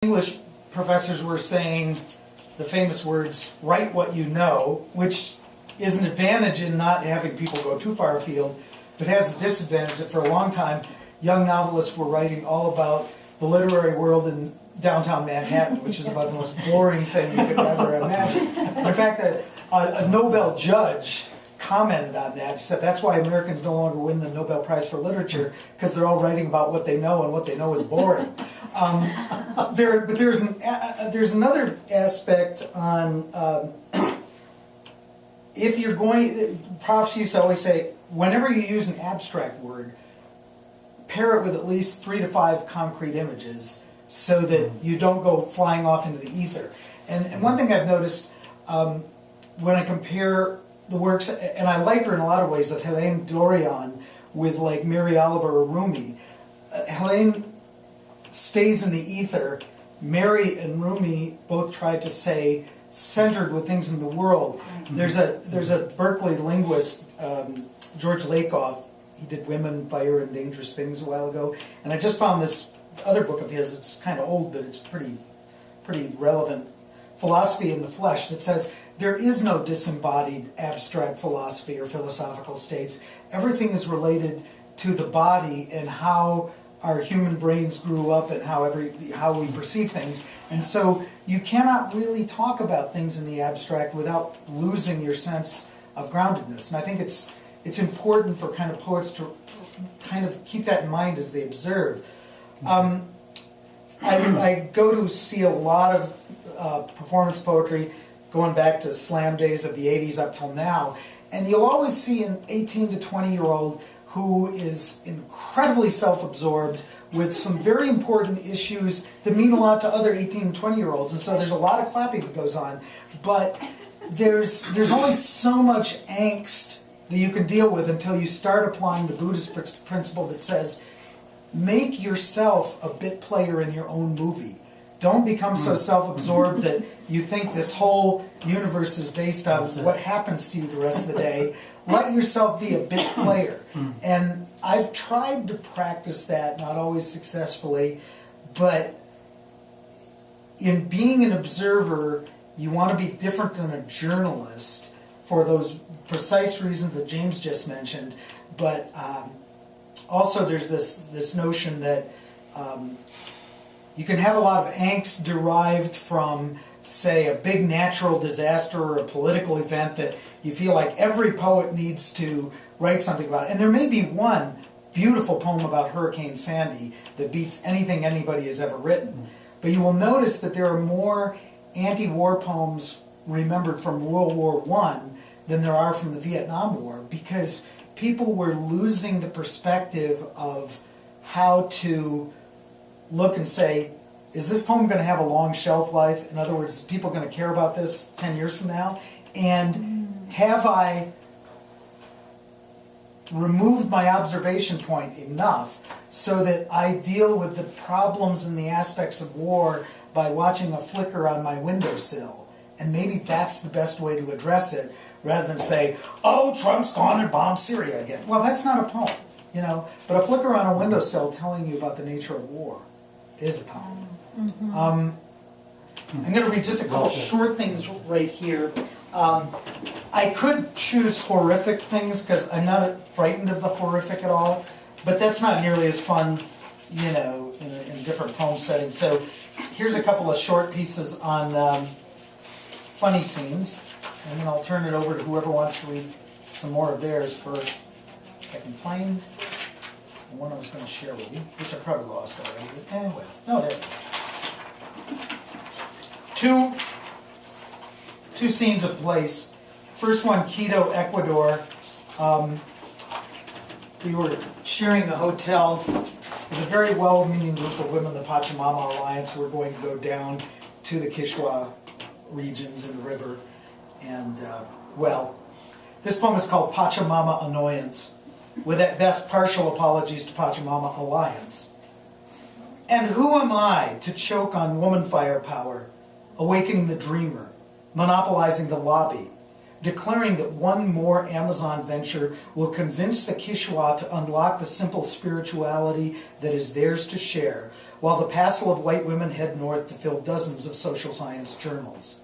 English professors were saying the famous words, write what you know, which is an advantage in not having people go too far afield, but has the disadvantage that for a long time, young novelists were writing all about the literary world in downtown Manhattan, which is about the most boring thing you could ever imagine. In fact, a Nobel judge commented on that. She said that's why Americans no longer win the Nobel Prize for Literature, because they're all writing about what they know, and what they know is boring. But there's another aspect on if you're going. Profs used to always say, whenever you use an abstract word, pair it with at least 3 to 5 concrete images, so that you don't go flying off into the ether. And one thing I've noticed when I compare the works, and I like her in a lot of ways, of Helene Dorian with like Mary Oliver or Rumi. Helene stays in the ether. Mary and Rumi both tried to say centered with things in the world. There's a Berkeley linguist, George Lakoff. He did Women, Fire, and Dangerous Things a while ago, and I just found this other book of his. It's kind of old, but it's pretty relevant. Philosophy in the Flesh, that says there is no disembodied abstract philosophy or philosophical states. Everything is related to the body and how our human brains grew up and how we perceive things. And so you cannot really talk about things in the abstract without losing your sense of groundedness. And I think it's important for kind of poets to kind of keep that in mind as they observe. I go to see a lot of performance poetry going back to slam days of the 80s up till now, and you'll always see an 18 to 20-year-old who is incredibly self-absorbed with some very important issues that mean a lot to other 18 and 20-year-olds, and so there's a lot of clapping that goes on, but there's only so much angst that you can deal with until you start applying the Buddhist principle that says, make yourself a bit player in your own movie. Don't become so self-absorbed that you think this whole universe is based on what happens to you the rest of the day. Let yourself be a bit player. And I've tried to practice that, not always successfully, but in being an observer, you want to be different than a journalist for those precise reasons that James just mentioned. But also there's this notion that you can have a lot of angst derived from, say, a big natural disaster or a political event that you feel like every poet needs to write something about. And there may be one beautiful poem about Hurricane Sandy that beats anything anybody has ever written. But you will notice that there are more anti-war poems remembered from World War I than there are from the Vietnam War, because people were losing the perspective of how to look and say, is this poem going to have a long shelf life? In other words, people going to care about this 10 years from now? And have I removed my observation point enough so that I deal with the problems and the aspects of war by watching a flicker on my windowsill? And maybe that's the best way to address it, rather than say, oh, Trump's gone and bombed Syria again. Well, that's not a poem, you know. But a flicker on a windowsill telling you about the nature of war is a poem. I'm going to read just a couple short things right here. I could choose horrific things because I'm not frightened of the horrific at all, but that's not nearly as fun, you know, in different poem settings. So here's a couple of short pieces on funny scenes, and then I'll turn it over to whoever wants to read some more of theirs first. If I can find the one I was going to share with you, which I probably lost already. Well, no, there. Two scenes of place. First one, Quito, Ecuador. We were sharing a hotel with a very well-meaning group of women, the Pachamama Annoyance, who were going to go down to the Quechua regions in the river. And, well, this poem is called Pachamama Annoyance, with at best partial apologies to Pachamama Alliance. And who am I to choke on woman firepower, awakening the dreamer, monopolizing the lobby, declaring that one more Amazon venture will convince the Quechua to unlock the simple spirituality that is theirs to share, while the passel of white women head north to fill dozens of social science journals.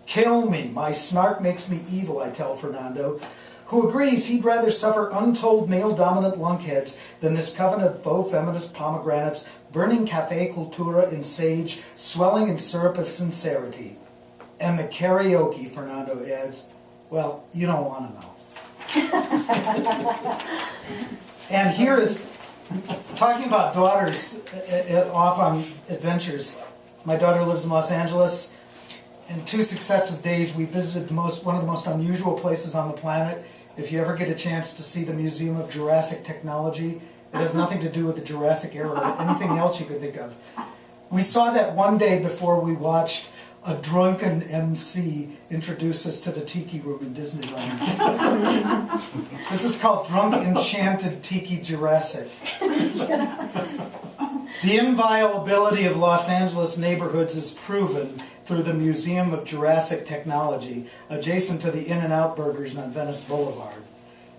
Kill me, my snark makes me evil, I tell Fernando, who agrees he'd rather suffer untold male-dominant lunkheads than this coven of faux feminist pomegranates burning cafe cultura in sage, swelling in syrup of sincerity. And the karaoke, Fernando adds, well, you don't want to know. And here is, talking about daughters off on adventures, my daughter lives in Los Angeles. In 2 successive days, we visited one of the most unusual places on the planet. If you ever get a chance to see the Museum of Jurassic Technology, it has nothing to do with the Jurassic era or anything else you could think of. We saw that one day before we watched a drunken MC introduce us to the Tiki Room in Disneyland. This is called Drunk Enchanted Tiki Jurassic. The inviolability of Los Angeles neighborhoods is proven through the Museum of Jurassic Technology, adjacent to the In-N-Out Burgers on Venice Boulevard.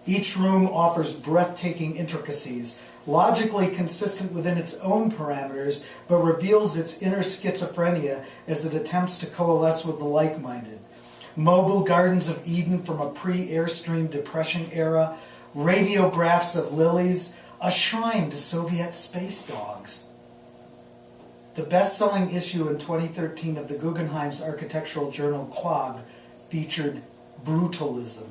Each room offers breathtaking intricacies, logically consistent within its own parameters, but reveals its inner schizophrenia as it attempts to coalesce with the like-minded. Mobile gardens of Eden from a pre-Airstream Depression era, radiographs of lilies, a shrine to Soviet space dogs. The best-selling issue in 2013 of the Guggenheim's architectural journal Quag featured brutalism.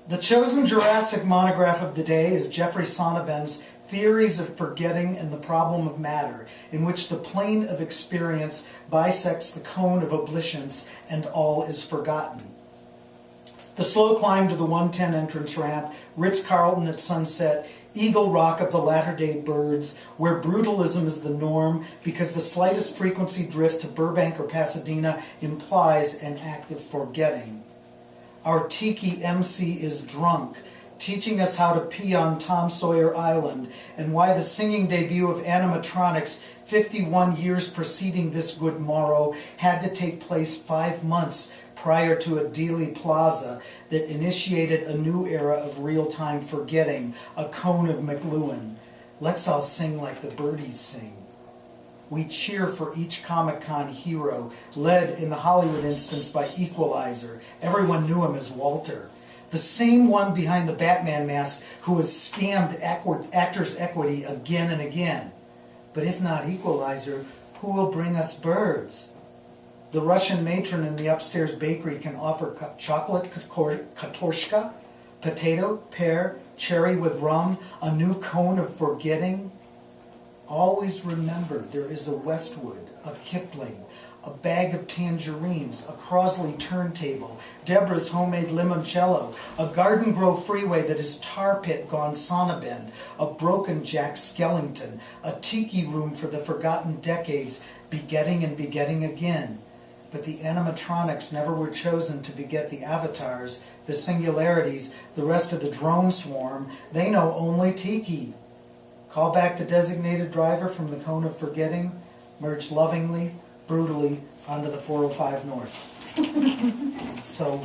The chosen Jurassic monograph of the day is Jeffrey Sonnabend's Theories of Forgetting and the Problem of Matter, in which the plane of experience bisects the cone of obliscience and all is forgotten. The slow climb to the 110 entrance ramp, Ritz-Carlton at sunset, Eagle Rock of the latter-day birds, where brutalism is the norm because the slightest frequency drift to Burbank or Pasadena implies an act of forgetting. Our Tiki MC is drunk, teaching us how to pee on Tom Sawyer Island and why the singing debut of animatronics 51 years preceding This Good Morrow had to take place 5 months prior to a Dealey Plaza that initiated a new era of real-time forgetting, a cone of McLuhan. Let's all sing like the birdies sing. We cheer for each Comic-Con hero, led in the Hollywood instance by Equalizer. Everyone knew him as Walter. The same one behind the Batman mask who has scammed actors' equity again and again. But if not Equalizer, who will bring us birds? The Russian matron in the upstairs bakery can offer chocolate katorshka, potato, pear, cherry with rum, a new cone of forgetting. Always remember there is a Westwood, a Kipling, a bag of tangerines, a Crosley turntable, Deborah's homemade limoncello, a Garden Grove freeway that is tar pit gone Sonnabend, a broken Jack Skellington, a tiki room for the forgotten decades, begetting and begetting again. But the animatronics never were chosen to beget the avatars, the singularities, the rest of the drone swarm. They know only Tiki. Call back the designated driver from the cone of forgetting, merge lovingly, brutally onto the 405 North. So